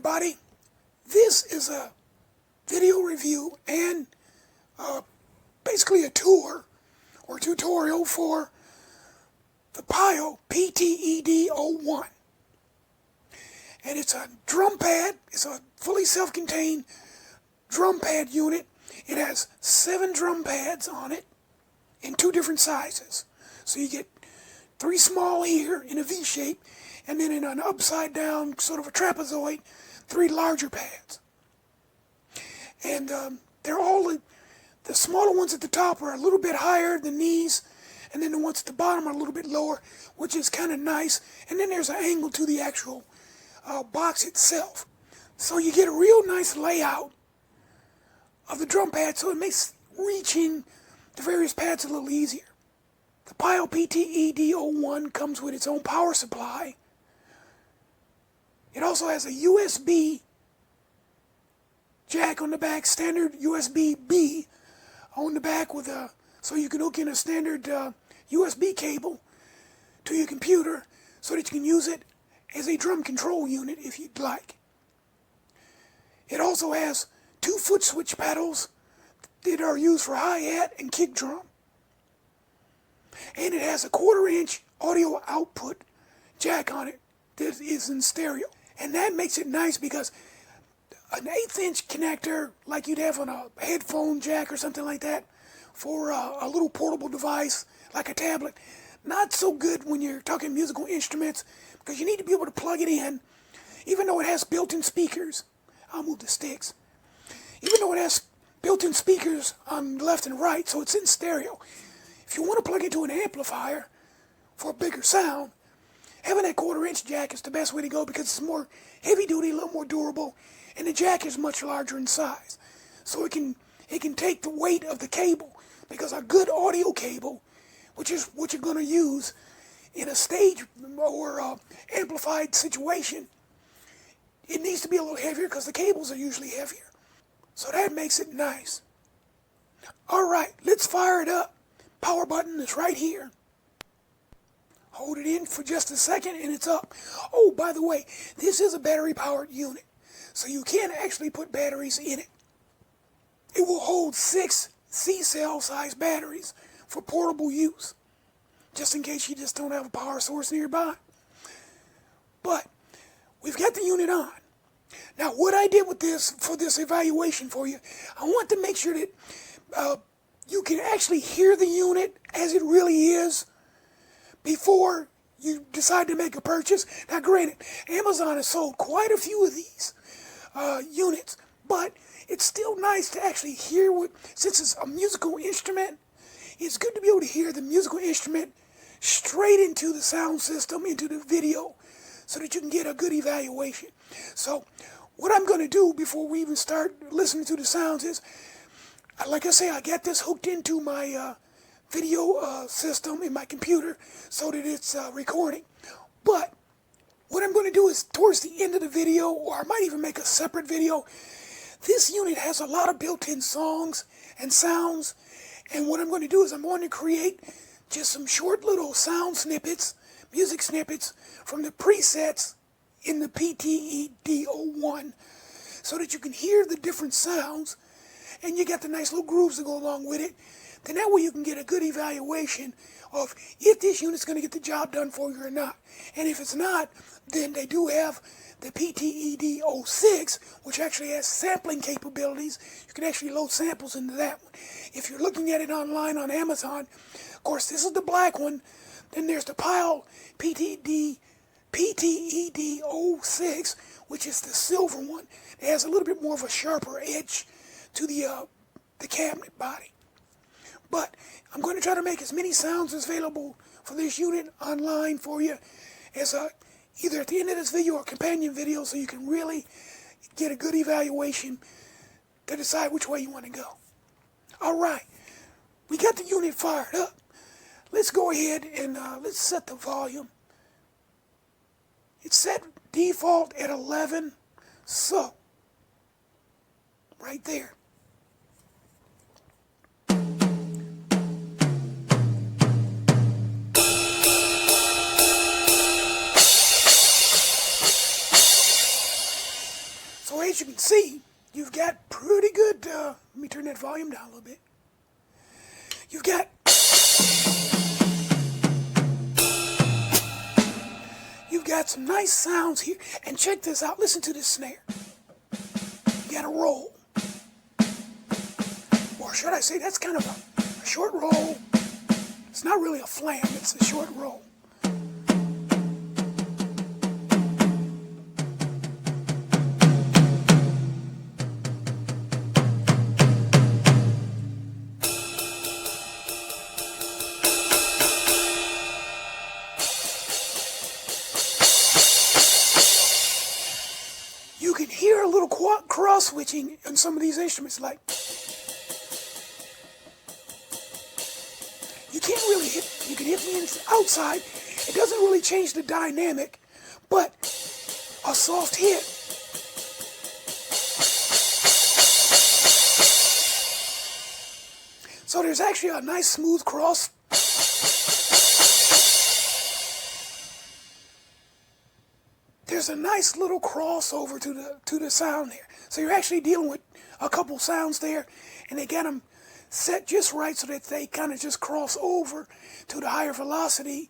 everybody. This is a video review and basically a tour or tutorial for the Pyle PTED-01. And it's a drum pad. It's a fully self-contained drum pad unit. It has 7 drum pads on it in 2 different sizes. So you get 3 small here in a V shape, and then in an upside down sort of a trapezoid, 3 larger pads. And they're all, the smaller ones at the top are a little bit higher than these, and then the ones at the bottom are a little bit lower, which is kind of nice. And then there's an angle to the actual box itself. So you get a real nice layout of the drum pad, so it makes reaching the various pads a little easier. The Pyle PTED-01 comes with its own power supply. It also has a USB jack on the back, standard USB-B on the back with a, so you can hook in a standard USB cable to your computer so that you can use it as a drum control unit if you'd like. It also has 2 foot switch pedals that are used for hi-hat and kick drum. And it has a 1/4 inch audio output jack on it that is in stereo. And that makes it nice because an 1/8 inch connector like you'd have on a headphone jack or something like that for a little portable device like a tablet, not so good when you're talking musical instruments because you need to be able to plug it in. Even though it has built-in speakers, I'll move the sticks. Even though it has built-in speakers on the left and right, so it's in stereo. If you want to plug into an amplifier for a bigger sound, having that 1/4 inch jack is the best way to go because it's more heavy duty, a little more durable, and the jack is much larger in size. So it can take the weight of the cable, because a good audio cable, which is what you're going to use in a stage or amplified situation, it needs to be a little heavier because the cables are usually heavier. So that makes it nice. Alright, let's fire it up. Power button is right here. Hold it in for just a second and it's up. Oh, by the way, this is a battery powered unit, so you can actually put batteries in it. It will hold 6 C-cell size batteries for portable use, just in case you just don't have a power source nearby. But we've got the unit on. Now what I did with this, for this evaluation for you, I want to make sure that you can actually hear the unit as it really is before you decide to make a purchase. Now granted, Amazon has sold quite a few of these units, but it's still nice to actually hear what, since it's a musical instrument, it's good to be able to hear the musical instrument straight into the sound system, into the video, so that you can get a good evaluation. So what I'm going to do before we even start listening to the sounds is, like I say, I got this hooked into my video system in my computer so that it's recording. But what I'm going to do is, towards the end of the video, or I might even make a separate video, this unit has a lot of built-in songs and sounds, and what I'm going to do is I'm going to create just some short little sound snippets, music snippets from the presets in the PTED-01 so that you can hear the different sounds, and you got the nice little grooves to go along with it. Then that way you can get a good evaluation of if this unit's going to get the job done for you or not. And if it's not, then they do have the PTED-06, which actually has sampling capabilities. You can actually load samples into that one. If you're looking at it online on Amazon, of course this is the black one. Then there's the Pyle PTED-06, which is the silver one. It has a little bit more of a sharper edge to the cabinet body. But I'm going to try to make as many sounds as available for this unit online for you as either at the end of this video or companion video, so you can really get a good evaluation to decide which way you want to go. Alright, we got the unit fired up. Let's go ahead and let's set the volume. It's set default at 11, so right there. as you can see, you've got pretty good, let me turn that volume down a little bit. You've got some nice sounds here. And check this out, listen to this snare. You got a roll. Or should I say, that's kind of a short roll. It's not really a flam, it's a short roll. You can hear a little cross switching in some of these instruments, like you can't really hit, you can hit the outside, it doesn't really change the dynamic, but a soft hit so there's actually a nice smooth cross. There's a nice little crossover to the sound there. So you're actually dealing with a couple sounds there, and they got them set just right so that they kind of just cross over to the higher velocity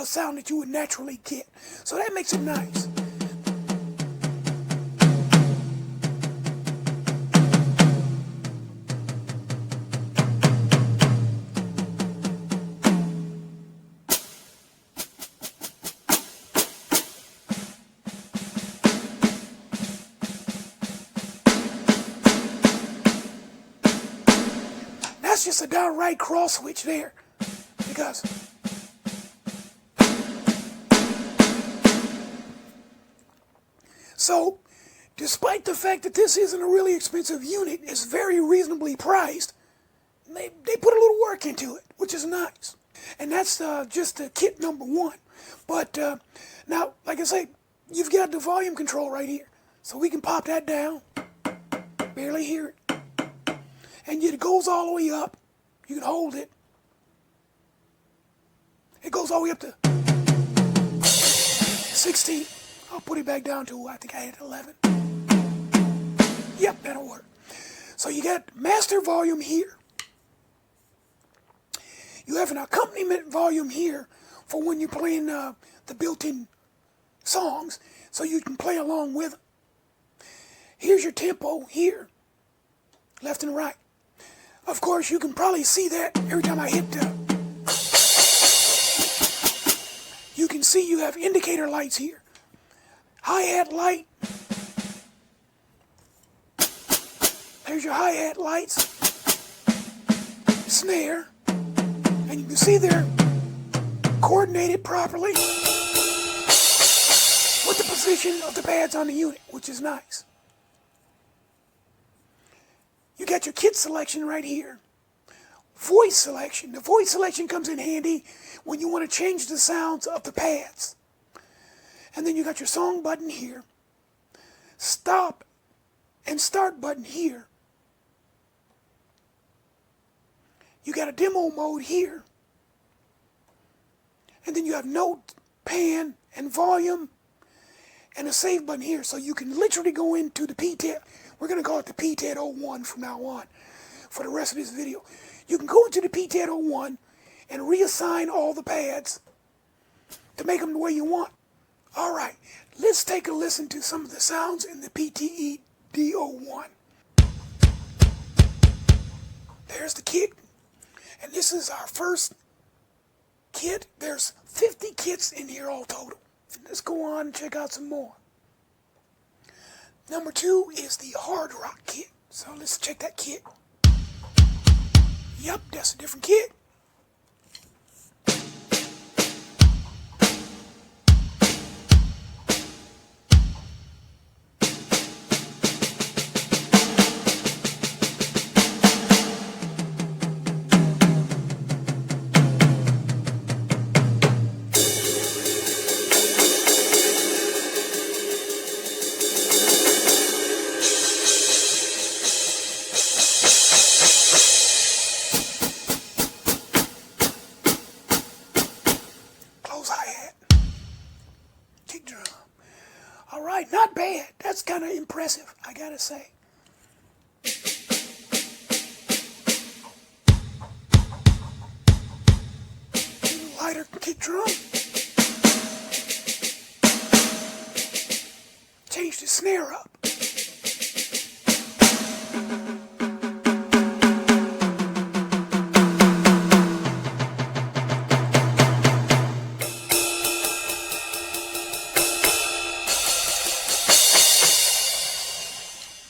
sound that you would naturally get. So that makes it nice. That's just a downright cross switch there, because so despite the fact that this isn't a really expensive unit, it's very reasonably priced. They put a little work into it, which is nice. And that's just the kit number one. But now, like I say, you've got the volume control right here, so we can pop that down. Barely hear it. And it goes all the way up. You can hold it. It goes all the way up to 16. I'll put it back down to, I think I had 11. Yep, that'll work. So you got master volume here. You have an accompaniment volume here for when you're playing the built-in songs, so you can play along with them. Here's your tempo here, left and right. Of course, you can probably see that every time I hit you can see you have indicator lights here. Hi-hat light. There's your hi-hat lights. Snare. And you can see they're coordinated properly with the position of the pads on the unit, which is nice. You got your kit selection right here. Voice selection. The voice selection comes in handy when you want to change the sounds of the pads. And then you got your song button here. Stop and start button here. You got a demo mode here. And then you have note, pan, and volume, and a save button here. So you can literally go into the P-Tab. We're going to call it the P-Tab 01 from now on for the rest of this video. You can go into the P-Tab 01 and reassign all the pads to make them the way you want. All right, let's take a listen to some of the sounds in the PTE D01. There's the kit, and this is our first kit. There's 50 kits in here all total. Let's go on and check out some more. Number 2 is the hard rock kit. So let's check that kit. Yep, that's a different kit. All right, not bad. That's kind of impressive, I gotta say. Lighter kick drum. Change the snare up.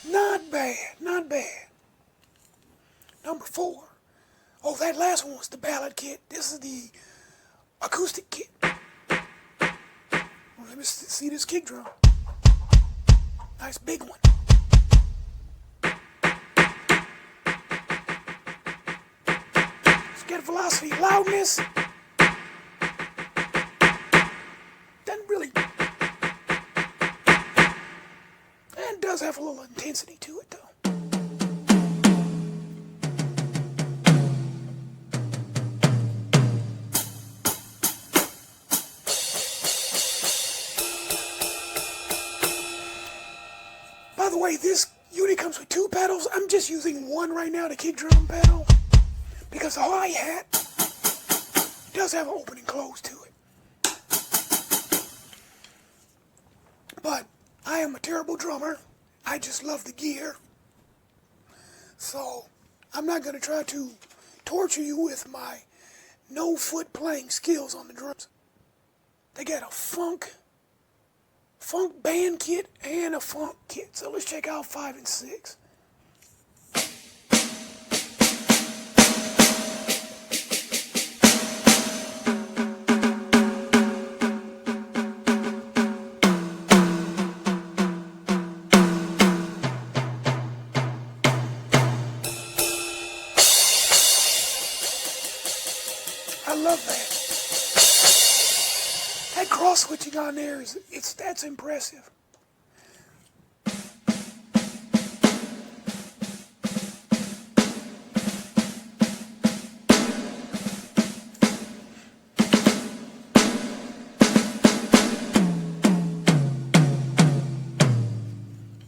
Not bad, not bad. Number 4. Oh, that last one was the ballad kit. This is the acoustic kit. Well, let me see this kick drum. Nice big one. Let's get velocity, loudness. Doesn't really. And does have a little intensity to it, though. By the way, this unit comes with 2 pedals. I'm just using one right now, the kick drum pedal, because the hi-hat does have an open and close to it. But I am a terrible drummer. I just love the gear. So I'm not going to try to torture you with my no foot playing skills on the drums. They got a funk band kit and a funk kit. So let's check out 5 and 6. I love that. That cross switching on there that's impressive.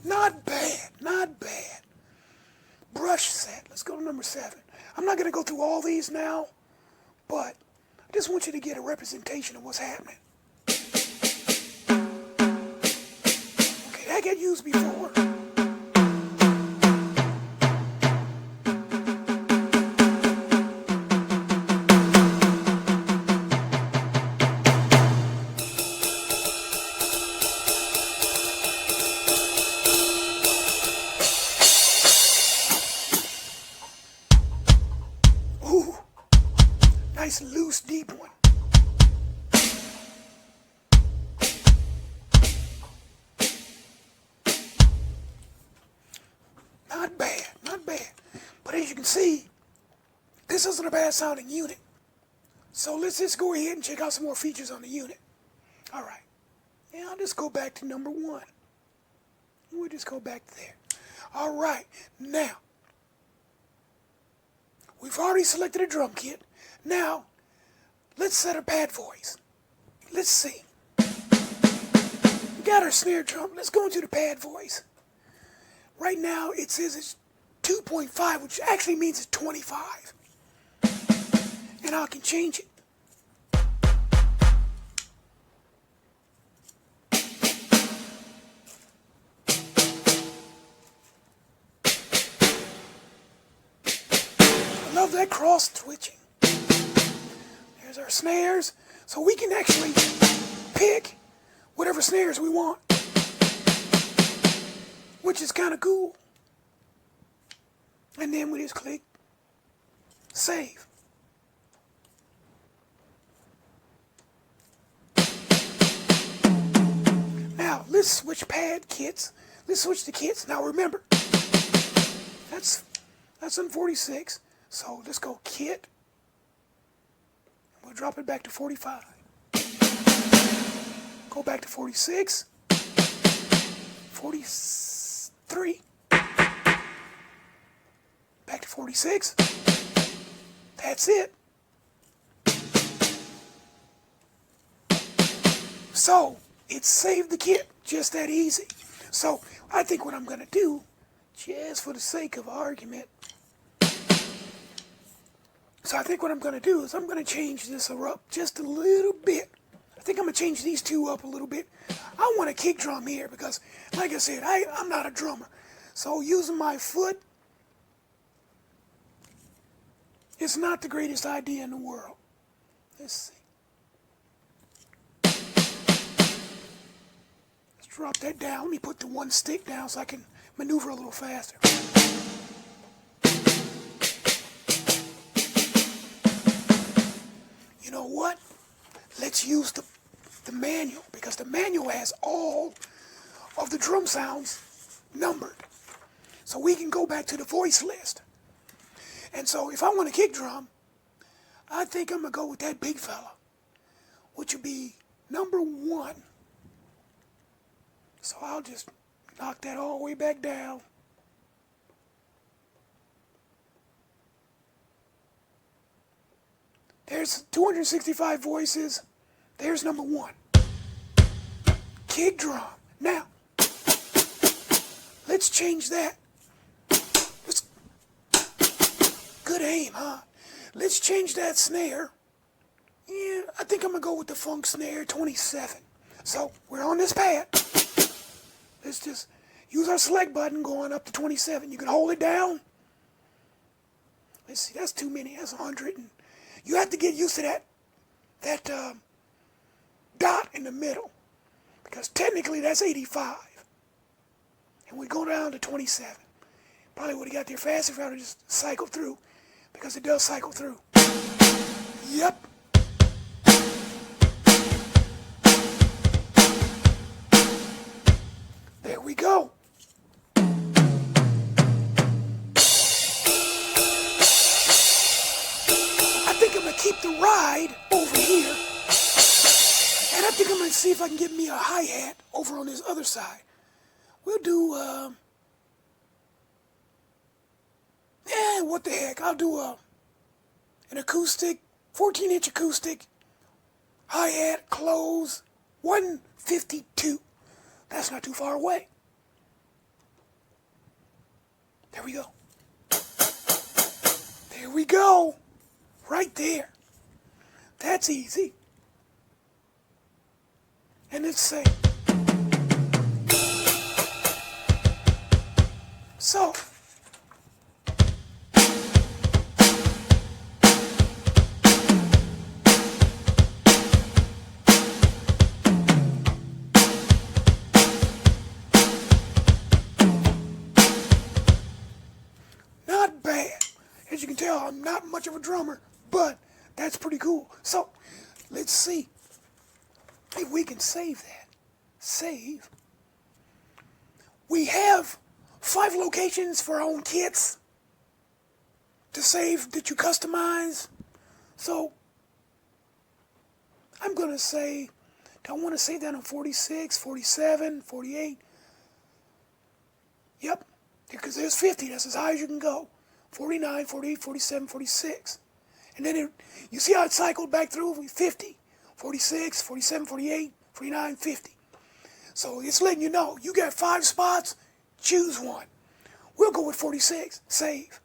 Not bad, not bad. Brush set. Let's go to number 7. I'm not going to go through all these now, but I just want you to get a representation of what's happening. Okay, that got used before. Ooh, nice loose deep one. Not bad, not bad. But as you can see, this isn't a bad sounding unit. So let's just go ahead and check out some more features on the unit. All right. Yeah, I'll just go back to number 1. We'll just go back there. All right. Now, we've already selected a drum kit. Now, let's set a pad voice. Let's see. We got our snare drum. Let's go into the pad voice. Right now, it says it's 2.5, which actually means it's 25. And I can change it. I love that cross switching. There's our snares. So we can actually pick whatever snares we want, which is kind of cool. And then we just click save. Now let's switch pad kits. Let's switch the kits. Now remember, that's on 46. So let's go kit. We'll drop it back to 45. Go back to 46. 43. Back to 46. That's it. So, it saved the kit Just that easy. So I think what I'm going to do, just for the sake of argument, so I think what I'm going to do is I'm going to change this up just a little bit. I think I'm going to change these two up a little bit. I want a kick drum here because, like I said, I'm not a drummer. So using my foot, it's not the greatest idea in the world. Let's see. Let's drop that down. Let me put the one stick down so I can maneuver a little faster. You know what? Let's use the manual, because the manual has all of the drum sounds numbered. So we can go back to the voice list. And so if I want a kick drum, I think I'm going to go with that big fella, which would be number 1. So I'll just knock that all the way back down. There's 265 voices. There's number 1. Kick drum. Now, let's change that. Good aim, huh? Let's change that snare. Yeah, I think I'm going to go with the funk snare 27. So, we're on this pad. Let's just use our select button going up to 27. You can hold it down. Let's see, that's too many. That's 100. And you have to get used to that dot in the middle, because technically that's 85. And we go down to 27. Probably would have got there faster if I would have just cycled through, because it does cycle through. Yep. There we go. I think I'm going to keep the ride over here. And I think I'm going to see if I can get me a hi-hat over on this other side. We'll do, what the heck. I'll do an acoustic, 14-inch acoustic, hi-hat, close, 152. That's not too far away. There we go. There we go. Right there. That's easy. And let's say, so, not bad. As you can tell, I'm not much of a drummer, but that's pretty cool. So, let's see if we can save that. Save. We have 5 locations for our own kits to save that you customize. So I'm going to say, do I want to save that on 46, 47, 48? Yep, because there's 50. That's as high as you can go. 49, 48, 47, 46. And then you see how it cycled back through? 50, 46, 47, 48, 49, 50. So it's letting you know, you got 5 spots, choose one. We'll go with 46, save.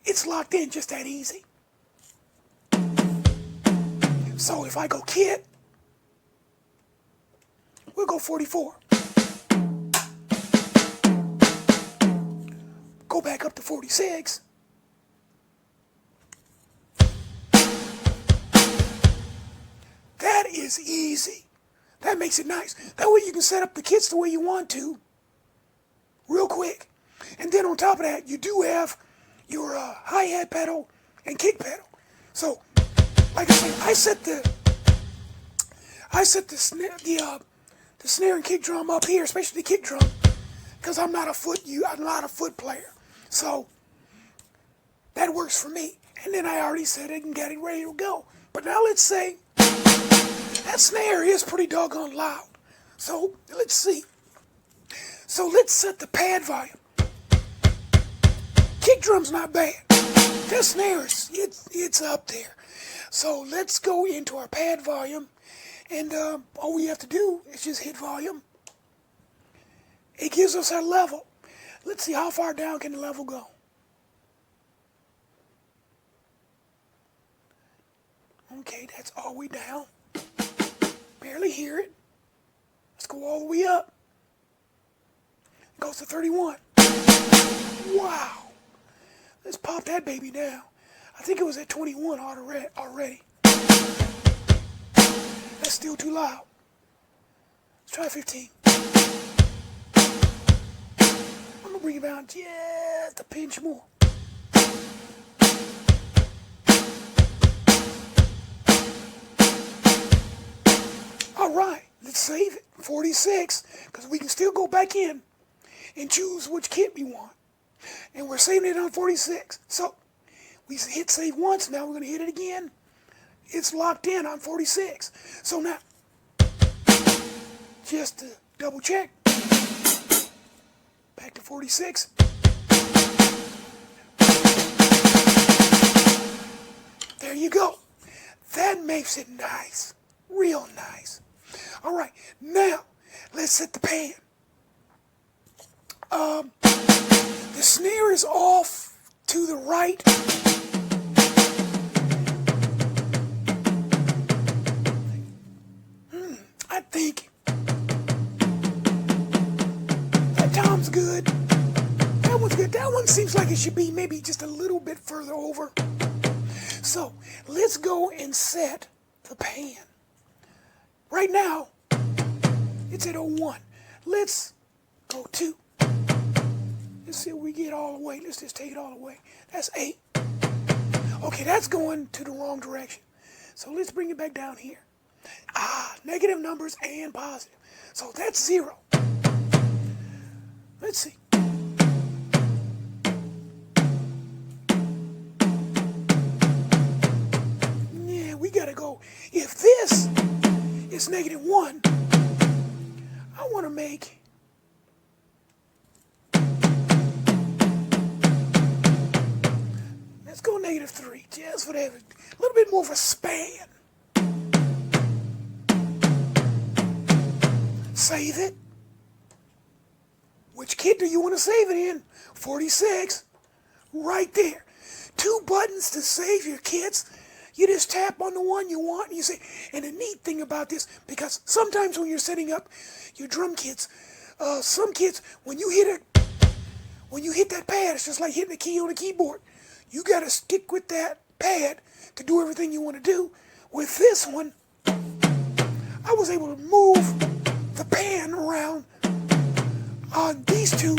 It's locked in just that easy. So if I go kit, we'll go 44. Go back up to 46. That is easy. That makes it nice. That way you can set up the kits the way you want to, real quick. And then on top of that, you do have your hi-hat pedal and kick pedal. So, like I said, I set the snare and kick drum up here, especially the kick drum, because I'm not a foot player. So that works for me. And then I already set it and got it ready to go. But now let's say that snare is pretty doggone loud. So let's see. So let's set the pad volume. Kick drum's not bad. That snare it's up there. So let's go into our pad volume, and all we have to do is just hit volume, it gives us our level. Let's see how far down can the level go. Okay, that's all the way down. Barely hear it. Let's go all the way up. It goes to 31. Wow. Let's pop that baby down. I think it was at 21 already. That's still too loud. Let's try 15. I'm gonna bring it down just a pinch more. All right, let's save it. 46, because we can still go back in and choose which kit we want. And we're saving it on 46. So we hit save once, now we're going to hit it again. It's locked in on 46. So now, just to double check, back to 46. There you go. That makes it nice, real nice. All right, now let's set the pan. The snare is off to the right. I think that tom's good. That one's good. That one seems like it should be maybe just a little bit further over. So let's go and set the pan. Right now, it's at 01. Let's go 2. Let's see if we get all the way. Let's just take it all the way. That's 8. Okay, that's going to the wrong direction. So let's bring it back down here. Negative numbers and positive. So that's 0. Let's see. Yeah, we gotta go. If this is -1, I want to make let's go -3, just for that, a little bit more of a span. Save it. Which kit do you want to save it in? 46. Right there. 2 buttons to save your kits. You just tap on the one you want and you say, and the neat thing about this, because sometimes when you're setting up your drum kits, some kits, when you hit that pad, it's just like hitting a key on a keyboard. You got to stick with that pad to do everything you want to do. With this one, I was able to move the pan around on these two.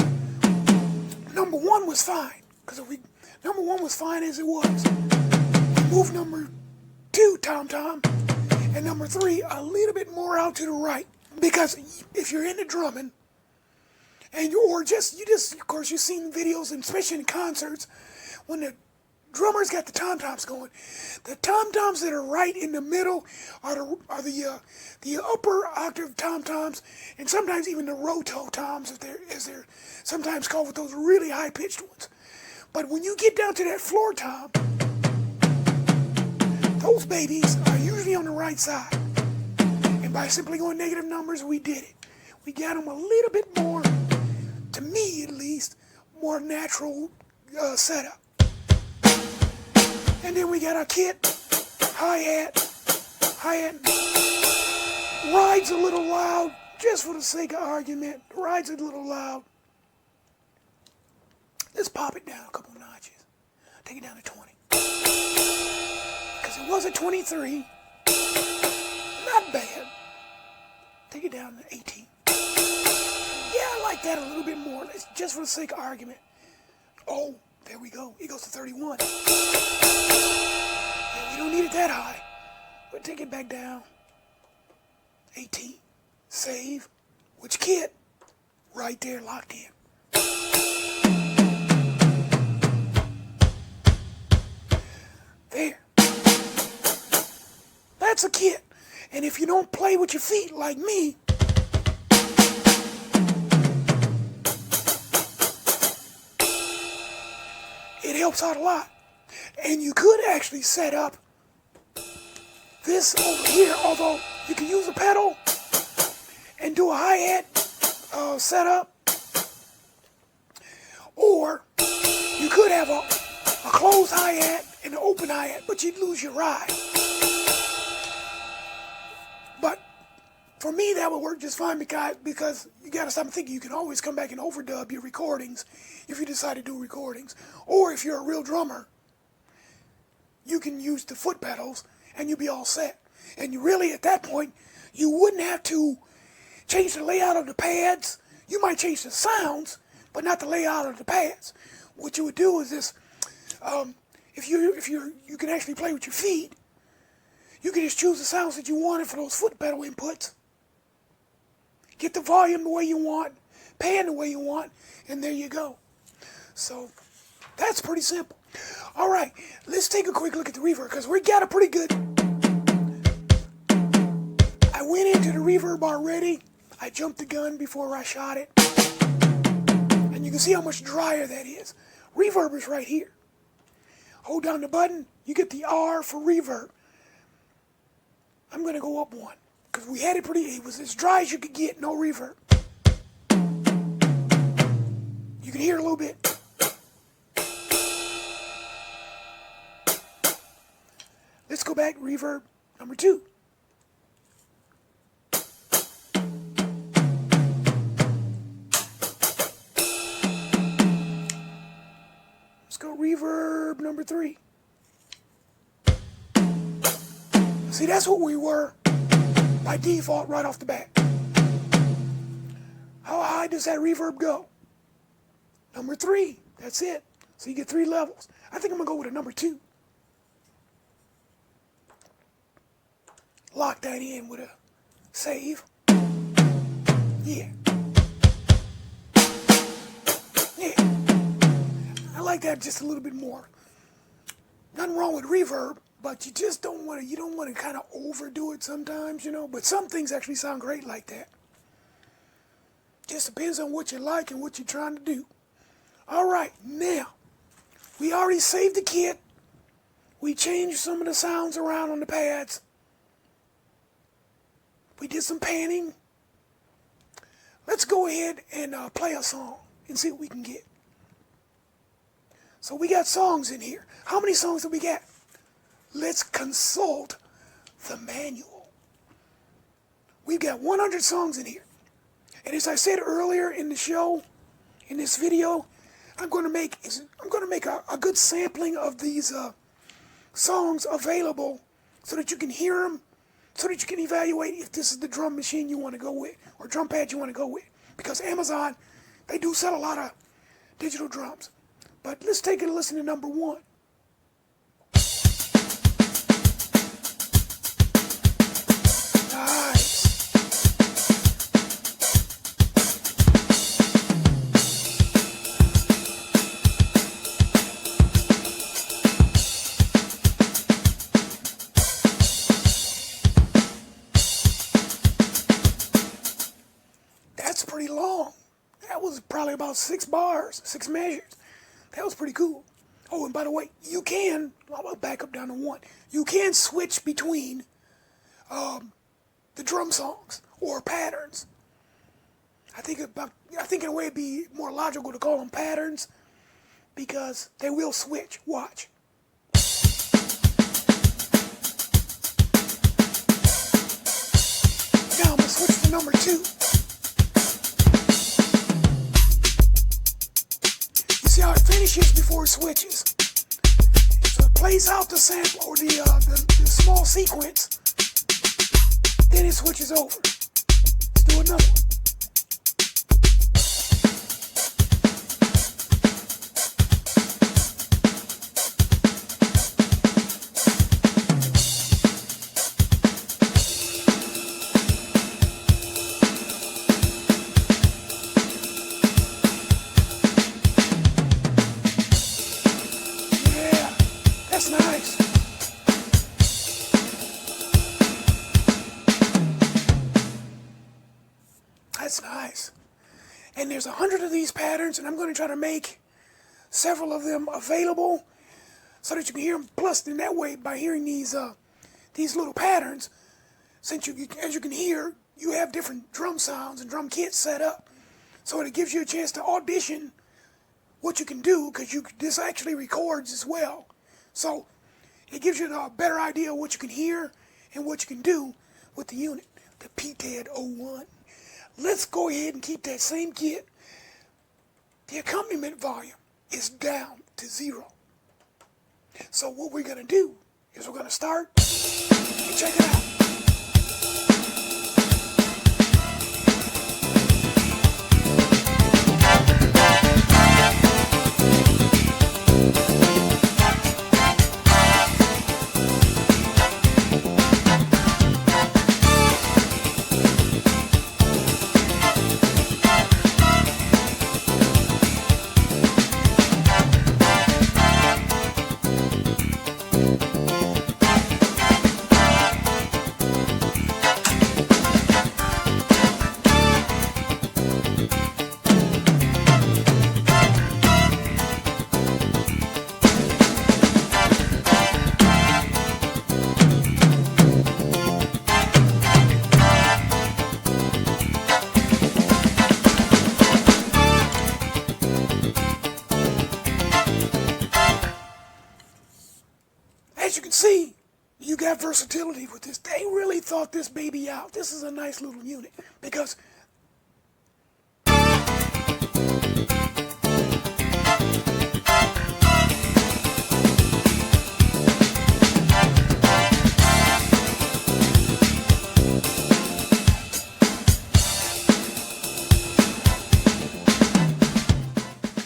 Number 1 was fine, because number 1 was fine as it was. Move number 2 tom-tom and number 3 a little bit more out to the right, because if you're into drumming and of course you've seen videos, and especially in concerts, when the drummers got the tom-toms going, the tom-toms that are right in the middle are the upper octave tom-toms, and sometimes even the roto-toms, as they're sometimes called, with those really high-pitched ones. But when you get down to that floor tom, those babies are usually on the right side. And by simply going negative numbers, we did it. We got them a little bit more, to me at least, more natural setup. And then we got our kit, hi-hat, rides a little loud, just for the sake of argument. Rides a little loud. Let's pop it down a couple notches. Take it down to 20. Because it was at 23. Not bad. Take it down to 18. Yeah, I like that a little bit more. Let's, just for the sake of argument. Oh, there we go. It goes to 31. Yeah, we don't need it that high. We'll take it back down. 18. Save. Which kit? Right there, locked in. There. That's a kit. And if you don't play with your feet like me, it helps out a lot. And you could actually set up this over here, although you can use a pedal and do a hi-hat setup. Or you could have a closed hi-hat and an open hi-hat, but you'd lose your ride. But for me, that would work just fine because you got to stop and think you can always come back and overdub your recordings if you decide to do recordings. Or if you're a real drummer, you can use the foot pedals and you'll be all set. And you really, at that point, you wouldn't have to change the layout of the pads. You might change the sounds, but not the layout of the pads. What you would do is this, if you can actually play with your feet, you can just choose the sounds that you wanted for those foot pedal inputs. Get the volume the way you want, pan the way you want, and there you go. So that's pretty simple. All right, let's take a quick look at the reverb because we got a pretty good. I went into the reverb already. I jumped the gun before I shot it. And you can see how much drier that is. Reverb is right here. Hold down the button, you get the R for reverb. I'm going to go up one because we had it it was as dry as you could get, no reverb. You can hear it a little bit. Let's go back, reverb number 2. Let's go reverb number 3. See, that's what we were by default right off the bat. How high does that reverb go? Number 3, that's it. So you get 3 levels. I think I'm gonna go with a number 2. Lock that in with a save. Yeah. Yeah. I like that just a little bit more. Nothing wrong with reverb, but you just don't want to kind of overdo it sometimes, you know. But some things actually sound great like that. Just depends on what you like and what you're trying to do. All right, now, we already saved the kit. We changed some of the sounds around on the pads. We did some panning. Let's go ahead and play a song and see what we can get. So we got songs in here. How many songs do we got? Let's consult the manual. We've got 100 songs in here. And as I said earlier in the show, in this video, I'm going to make a good sampling of these songs available so that you can hear them, so that you can evaluate if this is the drum machine you want to go with or drum pad you want to go with. Because Amazon, they do sell a lot of digital drums. But let's take a listen to number 1. Nice. That's pretty long. That was probably about 6 bars, 6 measures. That was pretty cool. Oh, and by the way, I'll back up down to 1. You can switch between the drum songs or patterns. I think in a way it'd be more logical to call them patterns because they will switch. Watch. Now I'm going to switch to number 2. See how it finishes before it switches. So it plays out the sample or the small sequence, then it switches over. Let's do another one. That's nice. That's nice. And there's 100 of these patterns, and I'm going to try to make several of them available so that you can hear them. Plus, in that way, by hearing these little patterns, since as you can hear, you have different drum sounds and drum kits set up. So it gives you a chance to audition what you can do, because this actually records as well. So it gives you a better idea of what you can hear and what you can do with the unit, the PTED-01. Let's go ahead and keep that same kit. The accompaniment volume is down to 0. So what we're going to do is we're going to start and check it out. As you can see, you got versatility with this. They really thought this baby out. This is a nice little unit because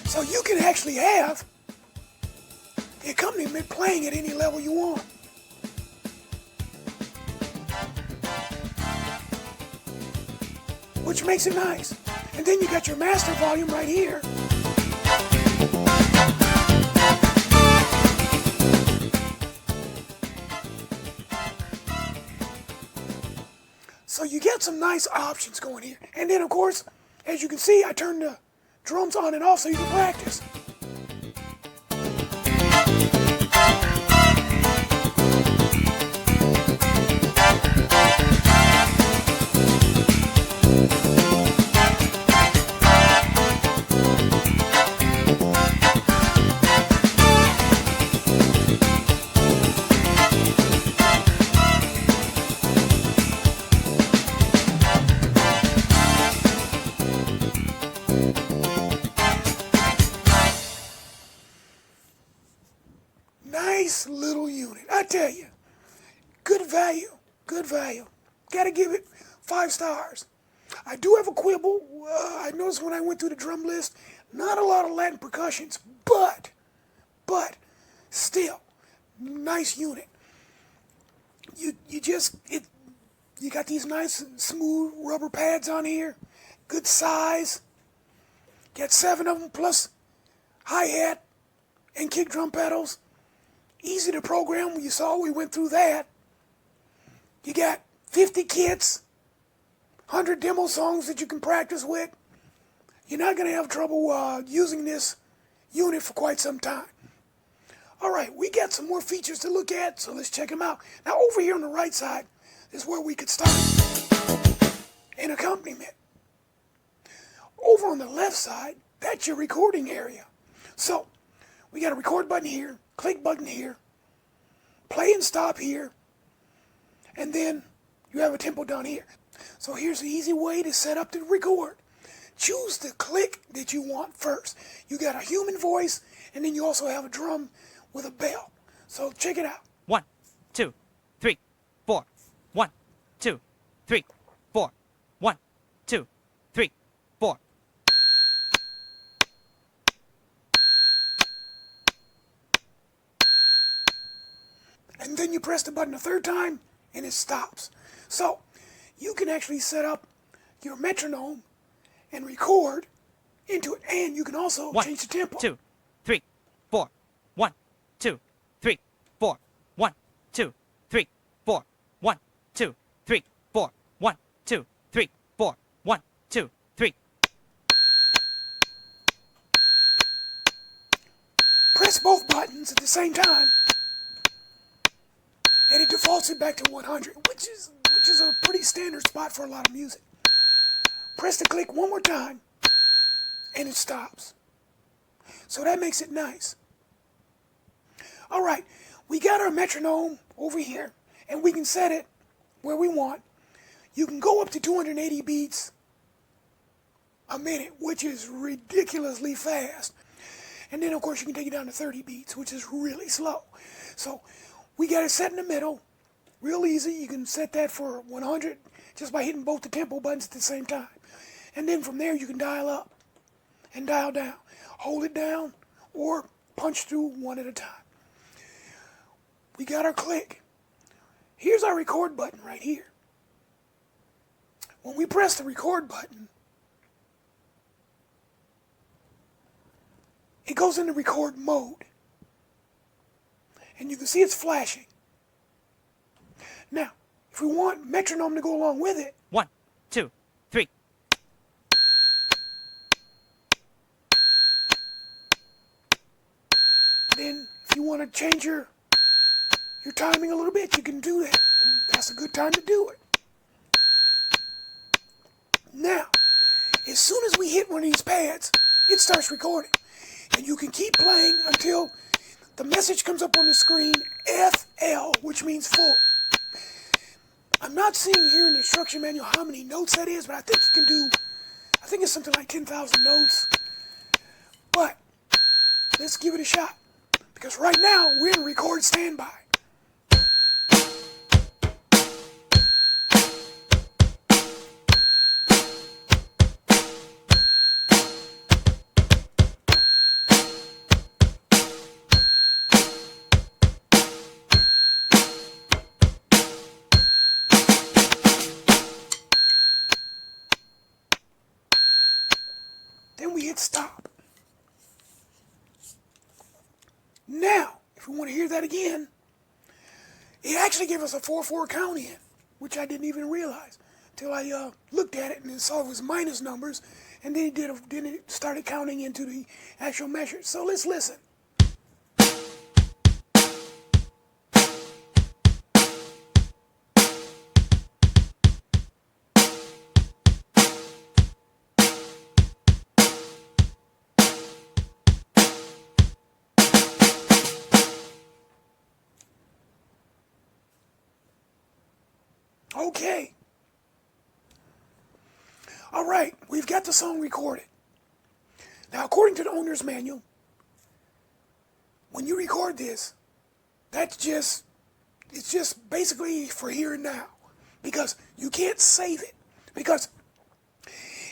so you can actually have the accompaniment playing at any level you want. Which makes it nice. And then you got your master volume right here. So you get some nice options going here. And then of course, as you can see, I turned the drums on and off so you can practice. Nice little unit, I tell you. Good value, good value. Gotta give it 5 stars. I do have a quibble. I noticed when I went through the drum list, not a lot of Latin percussions, but still, nice unit. You got these nice smooth rubber pads on here, good size. Got 7 of them plus hi-hat and kick drum pedals. Easy to program. You saw we went through that. You got 50 kits, 100 demo songs that you can practice with. You're not going to have trouble using this unit for quite some time. All right, we got some more features to look at, so let's check them out. Now, over here on the right side is where we could start an accompaniment. Over on the left side, that's your recording area. So, we got a record button here, click button here, play and stop here, and then you have a tempo down here. So here's the easy way to set up the record. Choose the click that you want first. You got a human voice, and then you also have a drum with a bell. So check it out. 1, 2, 3, 4. 1, 2, 3, 4. 1, 2, 3, 4. And then you press the button a third time, and it stops. So you can actually set up your metronome and record into it, and you can also change the tempo. 1, 2, 3, 4. 1, 2, 3, 4. 1, 2, 3, 4. 1, 2, 3, 4. 1, 2, 3, 4. 1, 2, 3. Press both buttons at the same time, and it defaults it back to 100, which is a pretty standard spot for a lot of music. Press the click one more time, and it stops. So that makes it nice. All right, we got our metronome over here, and we can set it where we want. You can go up to 280 beats a minute, which is ridiculously fast. And then, of course, you can take it down to 30 beats, which is really slow. So we got it set in the middle. Real easy. You can set that for 100 just by hitting both the tempo buttons at the same time. And then from there, you can dial up and dial down. Hold it down or punch through one at a time. We got our click. Here's our record button right here. When we press the record button, it goes into record mode. And you can see it's flashing. Now, if we want metronome to go along with it, 1, 2, 3. then if you want to change your timing a little bit, you can do that. That's a good time to do it. Now, as soon as we hit one of these pads, it starts recording. And you can keep playing until the message comes up on the screen, FL, which means full. I'm not seeing here in the instruction manual how many notes that is, but I think you can do, I think it's something like 10,000 notes. But let's give it a shot, because right now we're in record standby. Then we hit stop. Now, if we want to hear that again, it actually gave us a 4/4 count in, which I didn't even realize until I looked at it and saw it was minus numbers, and then it started counting into the actual measure. So let's listen. Okay. All right, we've got the song recorded. Now, according to the owner's manual, when you record this, it's just basically for here and now, because you can't save it. Because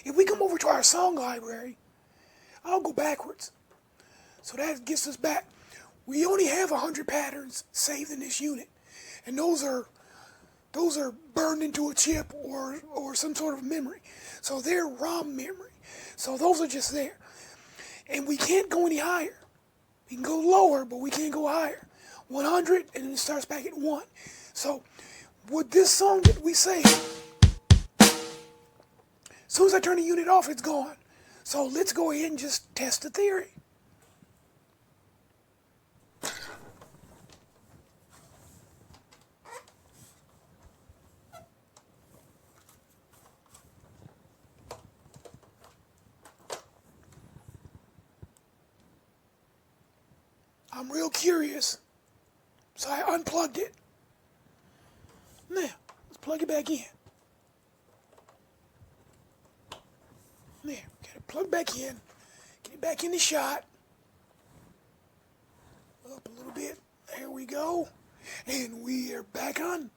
if we come over to our song library, I'll go backwards. So that gets us back. We only have 100 patterns saved in this unit, and those are burned into a chip or some sort of memory. So they're ROM memory. So those are just there. And we can't go any higher. We can go lower, but we can't go higher. 100, and then it starts back at 1. So with this song that we say, as soon as I turn the unit off, it's gone. So let's go ahead and just test the theory. I'm real curious, so I unplugged it. Now, let's plug it back in. There, get it plugged back in. Get it back in the shot. Up a little bit. There we go. And we are back on.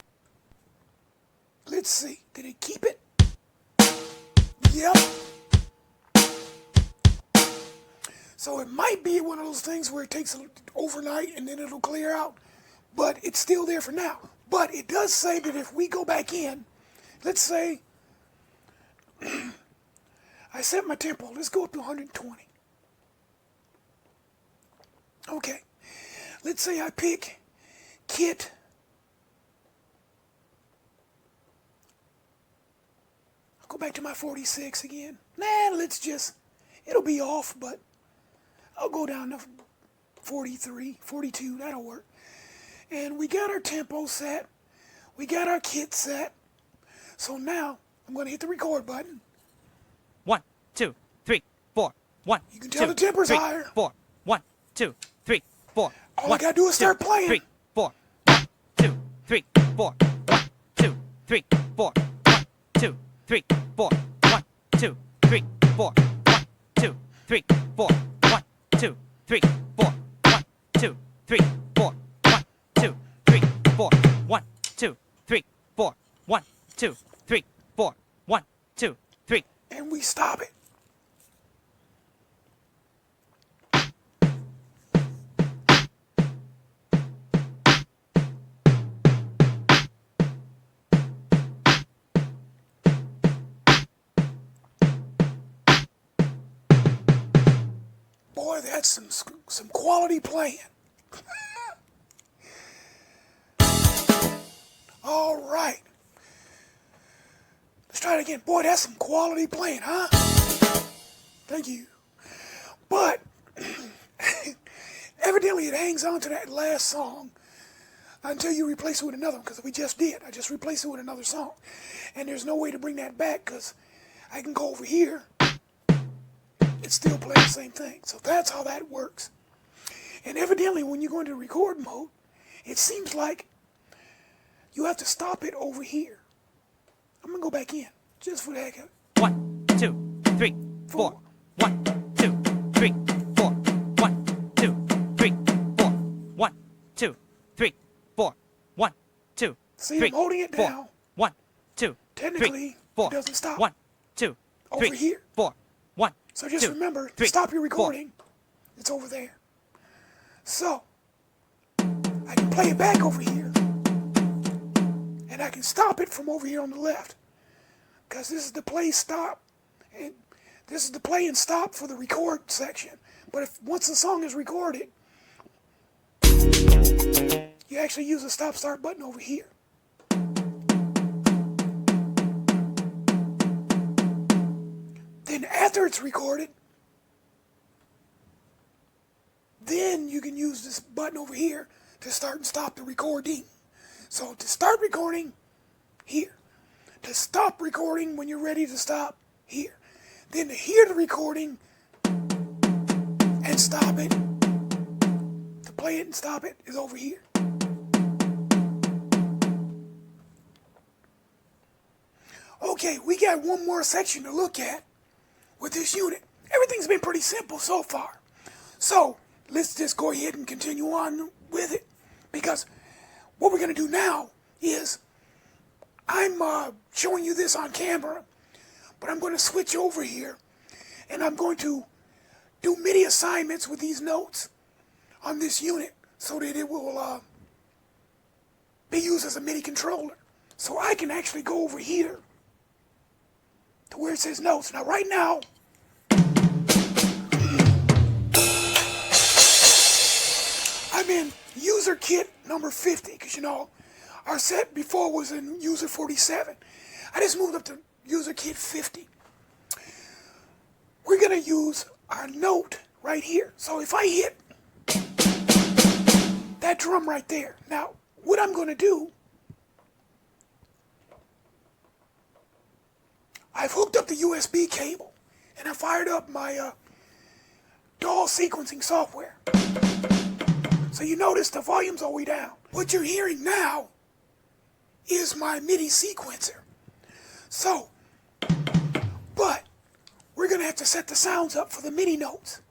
Let's see. Did it keep it? Yep. So it might be one of those things where it takes overnight and then it'll clear out, but it's still there for now. But it does say that if we go back in, let's say I set my tempo. Let's go up to 120. Okay. Let's say I pick kit. I'll go back to my 46 again. Nah, it'll be off, but I'll go down to 43, 42, that'll work. And we got our tempo set. We got our kit set. So now, I'm going to hit the record button. 1, 2, 3, 4. 1. You can tell the temper's higher. 4. 1, 2, 3, 4. All I gotta do is start playing. 3, 4. 1, 2, 3, 4. 1, 2, 3, 4. 1, 2, 3, 4. 1, 2, 3, 4. 1, 2, 3, 4. 1, 2, 3, 4. 1, 2, 3, 4. 1, 2, 3, 4. 1, 2, 3, 4. 1, 2, 3, 4. 1, 2, 3. And we stop it. Boy, that's some quality playing. All right. Let's try it again. Boy, that's some quality playing, huh? Thank you. But evidently it hangs on to that last song until you replace it with another one, because we just did. I just replaced it with another song. And there's no way to bring that back, because I can go over here. It's still playing the same thing. So that's how that works. And evidently when you go into record mode, it seems like you have to stop it over here. I'm going to go back in, just for the heck of it. 1, 2, 3, 4. 1, 2, 3, 4. 1, 2, 3, 4. 1, 2, 3, 4. 1, 2, See, 3, I'm holding it 4. down. 1, 2, Technically, 3, 4. it doesn't stop. 1, 2, Over 3, here. 4. 1, So just 2, remember, 3, to stop your 4. recording, it's over there. So, I can play it back over here. And I can stop it from over here on the left. Because this is the play stop. And this is the play and stop for the record section. But if once the song is recorded, you actually use the stop start button over here. Then after it's recorded, then you can use this button over here to start and stop the recording. So to start recording, here. To stop recording when you're ready to stop, here. Then to hear the recording and stop it, to play it and stop it, is over here. Okay, we got one more section to look at with this unit. Everything's been pretty simple so far. So let's just go ahead and continue on with it, because what we're going to do now is I'm showing you this on camera, but I'm going to switch over here and I'm going to do MIDI assignments with these notes on this unit so that it will be used as a MIDI controller. So I can actually go over here to where it says notes. Now right now, I'm in user kit number 50, because you know, our set before was in user 47. I just moved up to user kit 50. We're going to use our note right here. So if I hit that drum right there, now what I'm going to do, I've hooked up the USB cable and I fired up my DAW sequencing software. So you notice the volume's all the way down. What you're hearing now is my MIDI sequencer. So, but we're going to have to set the sounds up for the MIDI notes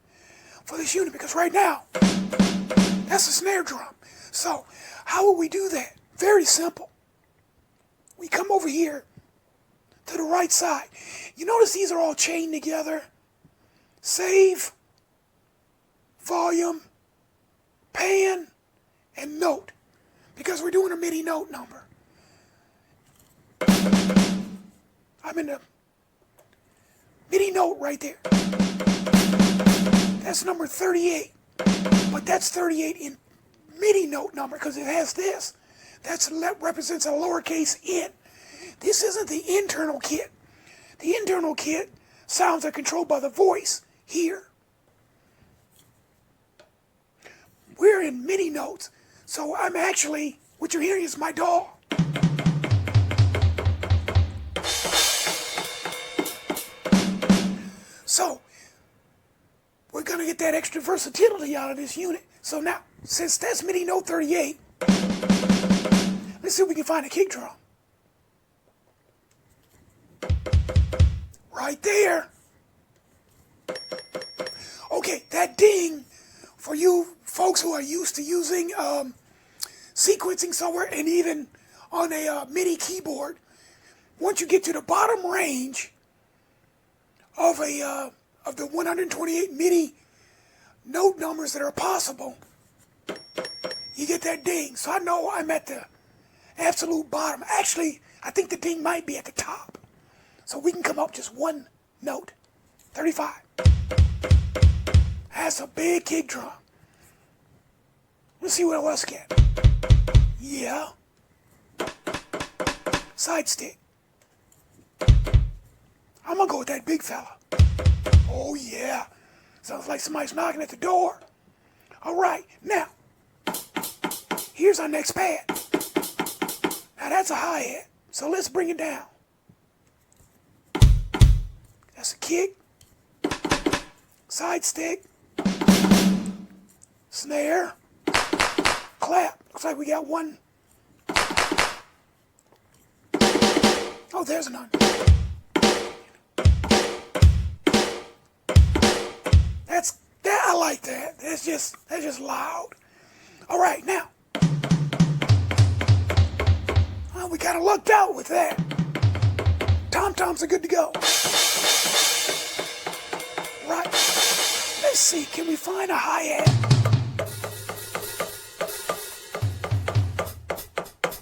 for this unit, because right now, that's a snare drum. So, how will we do that? Very simple. We come over here to the right side. You notice these are all chained together. Save, volume, pan, and note, because we're doing a MIDI note number. I'm in the MIDI note right there. That's number 38, but that's 38 in MIDI note number because it has this. That represents a lowercase n. This isn't the internal kit. The internal kit sounds are controlled by the voice here. We're in MIDI notes, so I'm actually, what you're hearing is my DAW. So, we're going to get that extra versatility out of this unit. So now, since that's MIDI note 38, let's see if we can find a kick drum. Right there. Okay, that ding, for you folks who are used to using sequencing software and even on a MIDI keyboard, once you get to the bottom range of the 128 MIDI note numbers that are possible, you get that ding. So I know I'm at the absolute bottom. Actually, I think the ding might be at the top. So we can come up just one note. 35. That's a big kick drum. Let's see what else get. Yeah. Side stick. I'm gonna go with that big fella. Oh yeah. Sounds like somebody's knocking at the door. All right, now, here's our next pad. Now that's a hi-hat, so let's bring it down. That's a kick, side stick, snare, clap. Looks like we got one. Oh, there's another. I like that. That's just loud. All right, now. Well, we kind of lucked out with that. Tom-toms are good to go. Right. Let's see. Can we find a hi-hat?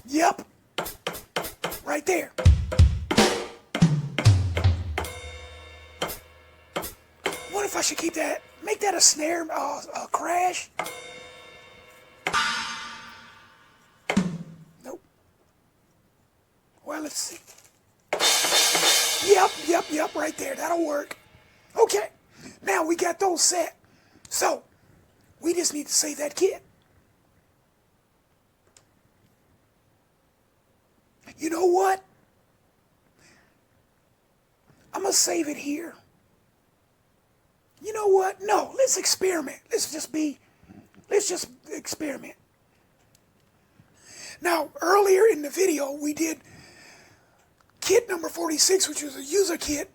Yep. Right there. What if I should keep that? Make that a snare, a crash. Nope. Well, let's see. Yep, right there. That'll work. Okay. Now we got those set. So, we just need to save that kit. You know what? I'm going to save it here. You know what? No, let's experiment. Let's just experiment. Now, earlier in the video, we did kit number 46, which was a user kit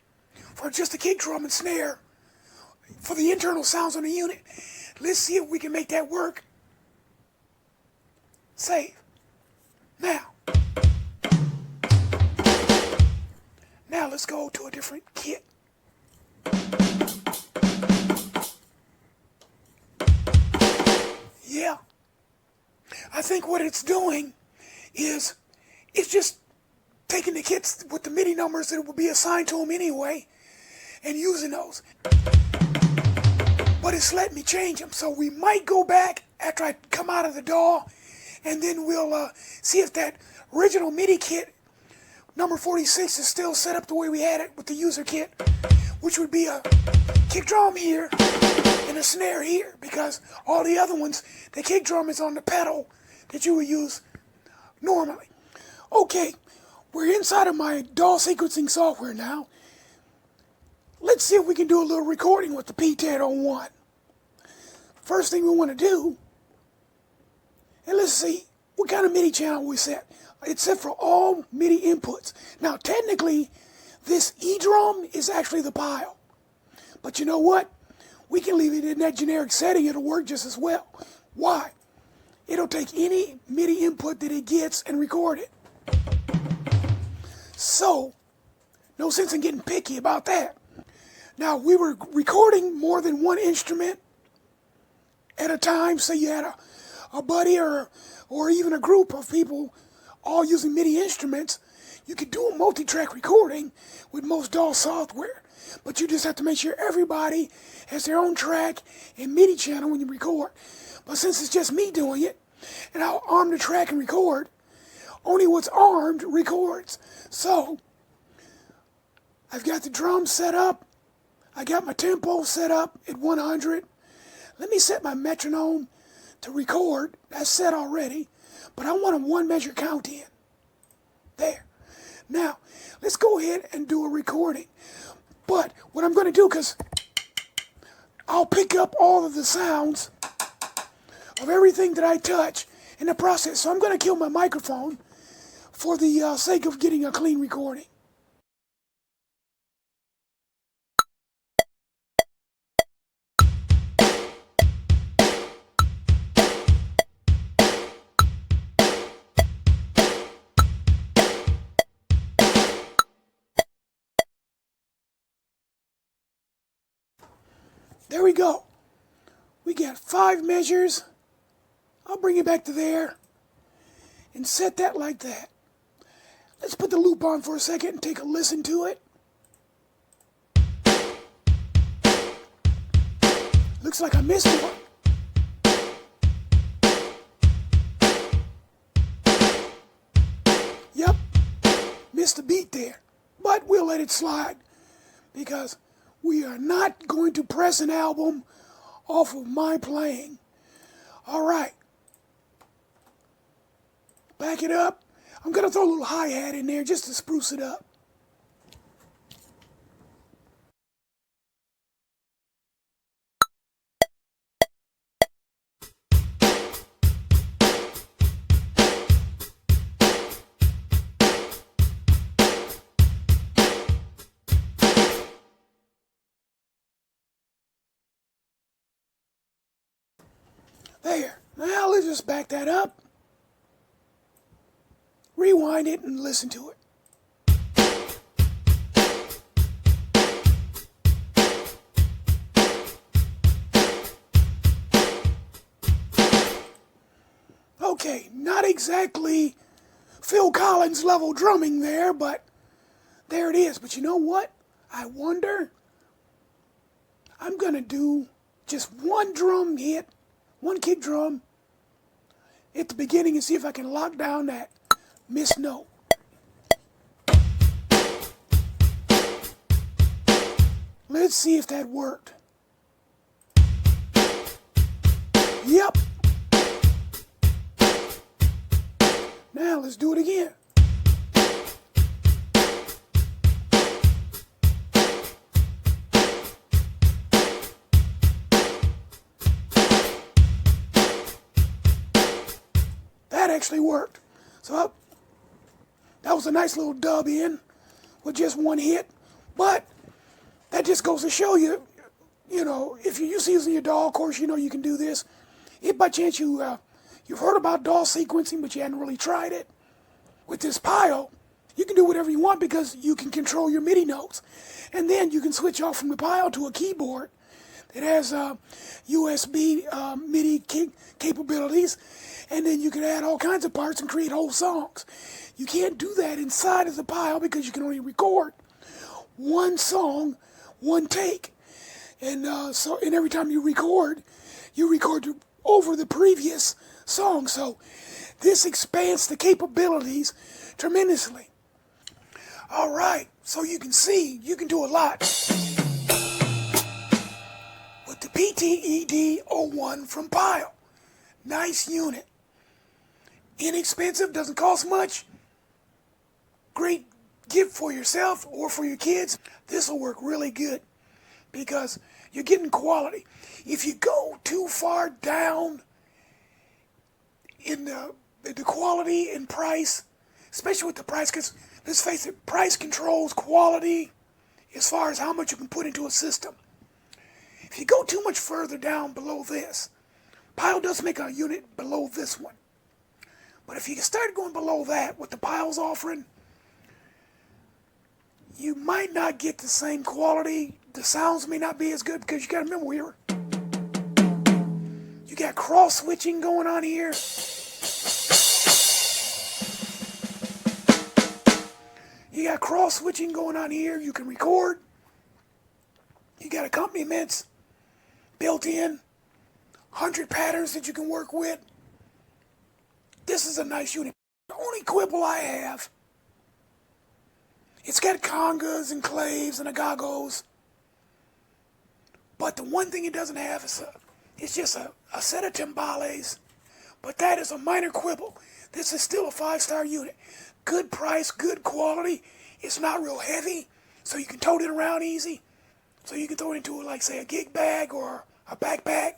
for just a kick drum and snare for the internal sounds on the unit. Let's see if we can make that work. Save. Now let's go to a different kit. Yeah. I think what it's doing is it's just taking the kits with the MIDI numbers that will be assigned to them anyway and using those. But it's letting me change them. So we might go back after I come out of the DAW and then we'll see if that original MIDI kit number 46 is still set up the way we had it with the user kit, which would be a kick drum here and a snare here, because all the other ones, the kick drum is on the pedal that you would use normally. Okay, we're inside of my DAW sequencing software now. Let's see if we can do a little recording with the P1001. First thing we want to do, and let's see what kind of MIDI channel we set. It's set for all MIDI inputs. Now, technically, this E drum is actually the Pyle. But you know what? We can leave it in that generic setting. It'll work just as well. Why? It'll take any MIDI input that it gets and record it. So, no sense in getting picky about that. Now, we were recording more than one instrument at a time. So you had a buddy or even a group of people all using MIDI instruments. You could do a multi-track recording with most DAW software, but you just have to make sure everybody has their own track and MIDI channel when you record. But since it's just me doing it, and I'll arm the track and record, only what's armed records. So, I've got the drums set up, I got my tempo set up at 100. Let me set my metronome to record. That's set already. But I want a one measure count in. There. Now, let's go ahead and do a recording. But what I'm going to do, because I'll pick up all of the sounds of everything that I touch in the process. So I'm going to kill my microphone for the sake of getting a clean recording. There we go. We got 5 measures. I'll bring it back to there and set that like that. Let's put the loop on for a second and take a listen to it. Looks like I missed one. Yep, missed a beat there. But we'll let it slide because we are not going to press an album off of my playing. All right. Back it up. I'm going to throw a little hi-hat in there just to spruce it up. There. Now let's just back that up. Rewind it and listen to it. Okay, not exactly Phil Collins level drumming there, but there it is. But you know what? I wonder, I'm going to do just one drum hit, one kick drum at the beginning and see if I can lock down that missed note. Let's see if that worked. Yep. Now let's do it again. That actually worked. So that was a nice little dub in with just one hit. But that just goes to show you, you know, if you're used to using your DAW, of course, you know you can do this. If by chance you've heard about DAW sequencing, but you hadn't really tried it, with this Pyle, you can do whatever you want because you can control your MIDI notes. And then you can switch off from the Pyle to a keyboard that has USB MIDI capabilities. And then you can add all kinds of parts and create whole songs. You can't do that inside of the Pyle because you can only record one song, one take. And and every time you record over the previous song. So this expands the capabilities tremendously. All right, so you can see you can do a lot with the PTED-01 from Pyle. Nice unit. Inexpensive, doesn't cost much. Great gift for yourself or for your kids. This will work really good because you're getting quality. If you go too far down in the quality and price, especially with the price, because let's face it, price controls quality as far as how much you can put into a system. If you go too much further down below this, Pyle does make a unit below this one. But if you start going below that, what the Pyle's offering, you might not get the same quality. The sounds may not be as good because you got to remember you got cross switching going on here. You got cross switching going on here. You can record. You got accompaniments built in. 100 patterns that you can work with. This is a nice unit. The only quibble I have, it's got congas and claves and agagos. But the one thing it doesn't have is it's just a set of timbales. But that is a minor quibble. This is still a 5-star unit. Good price, good quality. It's not real heavy, so you can tote it around easy. So you can throw it into, like, say, a gig bag or a backpack.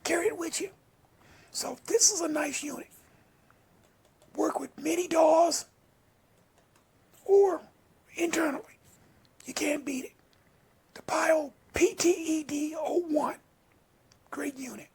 Carry it with you. So this is a nice unit. Work with mini DAWs or internally. You can't beat it. The Pyle PTED-01. Great unit.